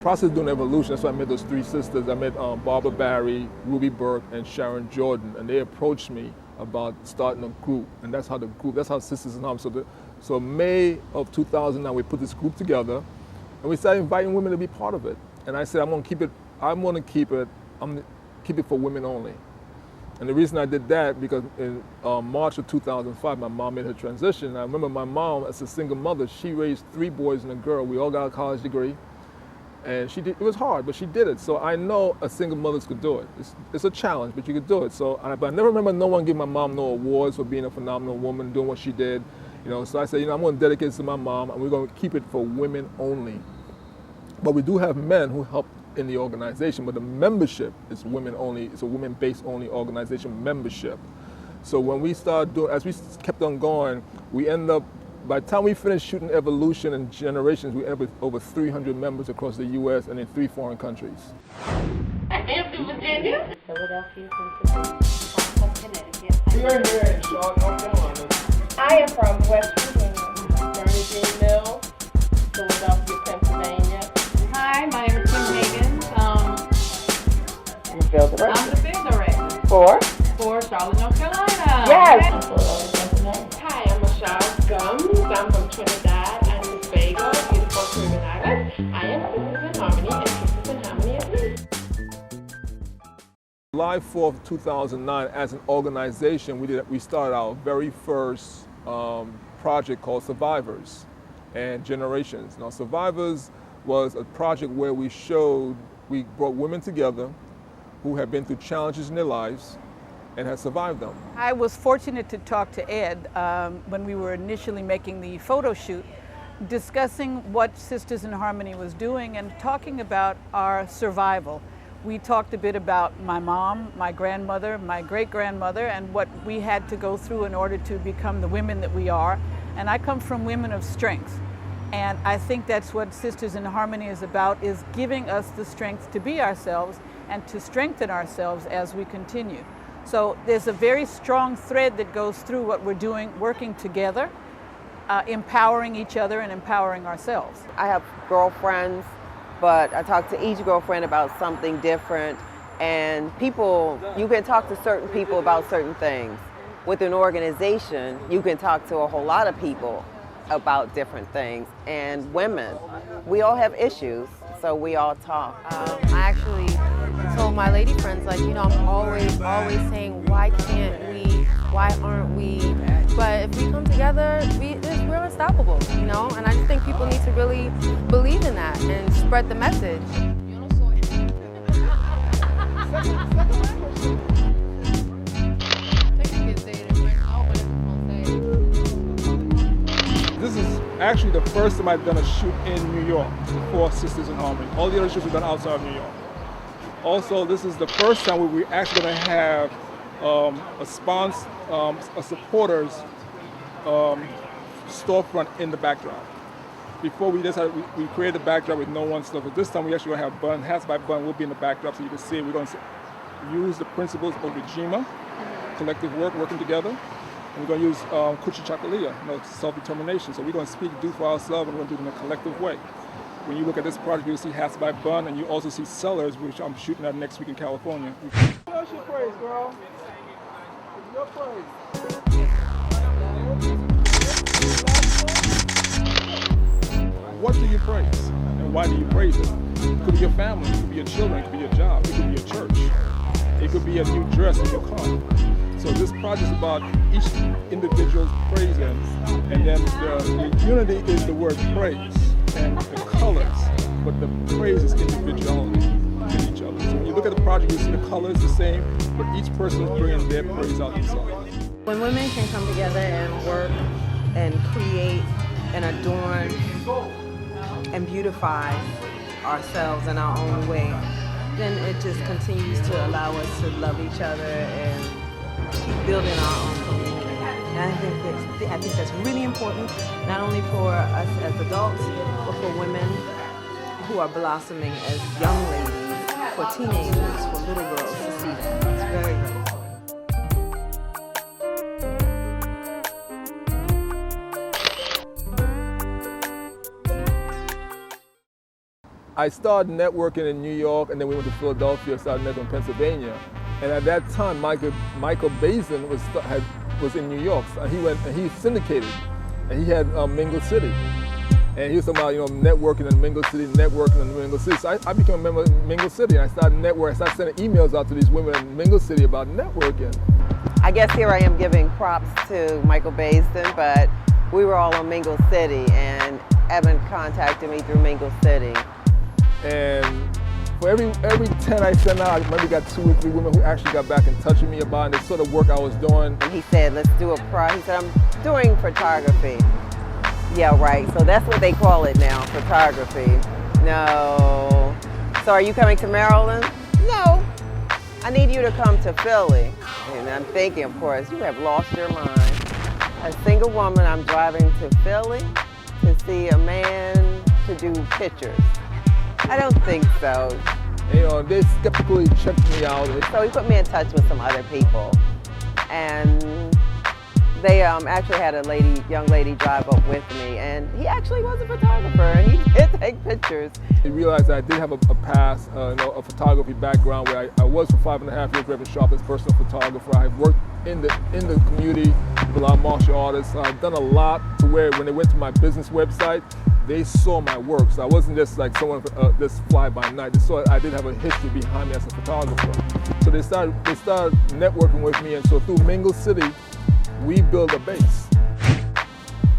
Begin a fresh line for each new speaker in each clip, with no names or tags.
process of doing evolution, that's why I met those three sisters. I met Barbara Barry, Ruby Burke, and Sharon Jordan, and they approached me about starting a group, and that's how Sisters in Harmony. So May of 2009, we put this group together, and we started inviting women to be part of it. And I said, I'm going to keep it for women only. And the reason I did that, because in March of 2005, my mom made her transition. And I remember my mom, as a single mother, she raised 3 boys and a girl. We all got a college degree. And it was hard, but she did it. So I know a single mother could do it. It's a challenge, but you could do it. But I never remember no one giving my mom no awards for being a phenomenal woman, doing what she did. So I said, I'm going to dedicate this to my mom, and we're going to keep it for women only. But we do have men who help in the organization, but the membership is women only. It's a women-based only organization membership. So when we started doing, as we kept on going, we ended up, by the time we finished shooting Evolution and Generations, we ended up with over 300 members across the U.S. and in 3 foreign countries.
Hampton, Virginia. Philadelphia, Connecticut.
You're here in Charlotte, North Carolina.
I am from West Virginia. Bernardine Mill, Philadelphia, Pennsylvania.
Hi, my name is Kim Hagan.
I'm the field director.
I'm the field director.
For
Charlotte, North Carolina.
Yes. Hi, I'm Michelle Gums. I'm from Trinidad and Tobago, beautiful Caribbean island. I am Sisters in Harmony, and Sisters in Harmony is me.
July 4th, 2009, as an organization, we started our very first project called Survivors and Generations. Now, Survivors was a project where we brought women together who had been through challenges in their lives and had survived them.
I was fortunate to talk to Ed when we were initially making the photo shoot, discussing what Sisters in Harmony was doing and talking about our survival. We talked a bit about my mom, my grandmother, my great-grandmother, and what we had to go through in order to become the women that we are. And I come from women of strength. And I think that's what Sisters in Harmony is about, is giving us the strength to be ourselves and to strengthen ourselves as we continue. So there's a very strong thread that goes through what we're doing, working together, empowering each other and empowering ourselves.
I have girlfriends, but I talk to each girlfriend about something different. And people, you can talk to certain people about certain things. With an organization, you can talk to a whole lot of people about different things. And women, we all have issues, so we all talk.
I actually told my lady friends, I'm always saying, why can't we, why aren't we? But if we come together, we're unstoppable, And I just think people need to really believe in that and spread the message.
This is actually the first time I've done a shoot in New York for Sisters in Harmony. All the other shoots we've done outside of New York. Also, this is the first time we're actually going to have a supporters storefront in the backdrop. Before we created the backdrop with no one stuff, but this time we actually going to have Hats by Bun will be in the backdrop so you can see it. We're going to use the principles of Ujima, collective working together. And we're going to use Kuchi Chakalia, self-determination. So we're going to speak, do for ourselves, and we're going to do it in a collective way. When you look at this project, you'll see Hats by Bun, and you also see Sellers, which I'm shooting at next week in California. That's your praise, girl. It's your praise. What do you praise? And why do you praise it? It could be your family, it could be your children, it could be your job, it could be your church. It could be a new dress in your car. So this project is about each individual's praising, and then the unity is the word praise and the colors, but the praise is individuality in each other. So when you look at the project, you see the colors the same, but each person is bringing their praise out themselves.
When women can come together and work and create and adorn and beautify ourselves in our own way, then it just continues to allow us to love each other and keep building our own community. And I think that's really important, not only for us as adults, but for women who are blossoming as young ladies, for teenagers, for little girls to see that. It's very, very important.
I started networking in New York, and then we went to Philadelphia, started networking in Pennsylvania. And at that time, Michael Bazin was in New York. So he syndicated, and he had Mingle City. And he was talking about, networking in Mingle City, So I became a member of Mingle City, and I started networking. I started sending emails out to these women in Mingle City about networking.
I guess here I am giving props to Michael Bazin, but we were all in Mingle City, and Evan contacted me through Mingle City.
And for every 10 I sent out, I maybe got 2 or 3 women who actually got back in touch with me about the sort of work I was doing.
And he said, let's do a he said, I'm doing photography. Yeah, right, so that's what they call it now, photography. No. So are you coming to Maryland? No. I need you to come to Philly. And I'm thinking, of course, you have lost your mind. A single woman, I'm driving to Philly to see a man to do pictures. I don't think so.
They skeptically checked me out.
So he put me in touch with some other people. And they actually had a young lady drive up with me, and he actually was a photographer, and he did take pictures.
He realized that I did have a past, a photography background where I was for 5.5 years Reverend Sharp's personal photographer. I've worked in the community with a lot of martial artists. I've done a lot to where when they went to my business website, they saw my work. So I wasn't just like someone just fly by night. They saw I did have a history behind me as a photographer. So they started networking with me, and so through Mingle City, we built a base.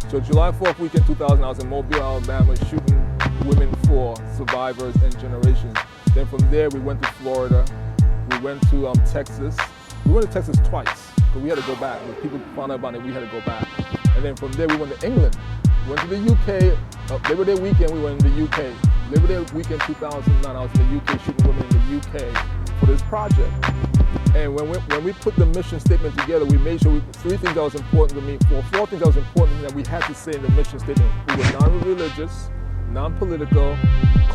So July 4th weekend 2000, I was in Mobile, Alabama, shooting Women for Survivors and Generations. Then from there, we went to Florida. We went to Texas. We went to Texas twice, because we had to go back. When people found out about it, we had to go back. And then from there, we went to England. We went to the UK. Labor Day weekend, we went in the UK. Labor Day weekend 2009, I was in the UK shooting women in the UK for this project. And when we put the mission statement together, we made sure 3 things that was important to me, 4 things that was important to me that we had to say in the mission statement. We were non-religious, non-political,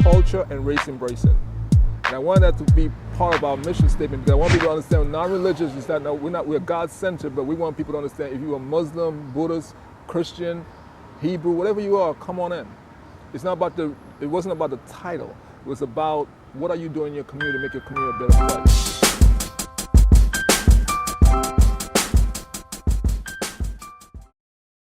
culture, and race embracing. And I wanted that to be part of our mission statement, because I want people to understand non-religious is that we're God-centered, but we want people to understand if you are Muslim, Buddhist, Christian, Hebrew, whatever you are, come on in. It wasn't about the title. It was about what are you doing in your community to make your community a better place.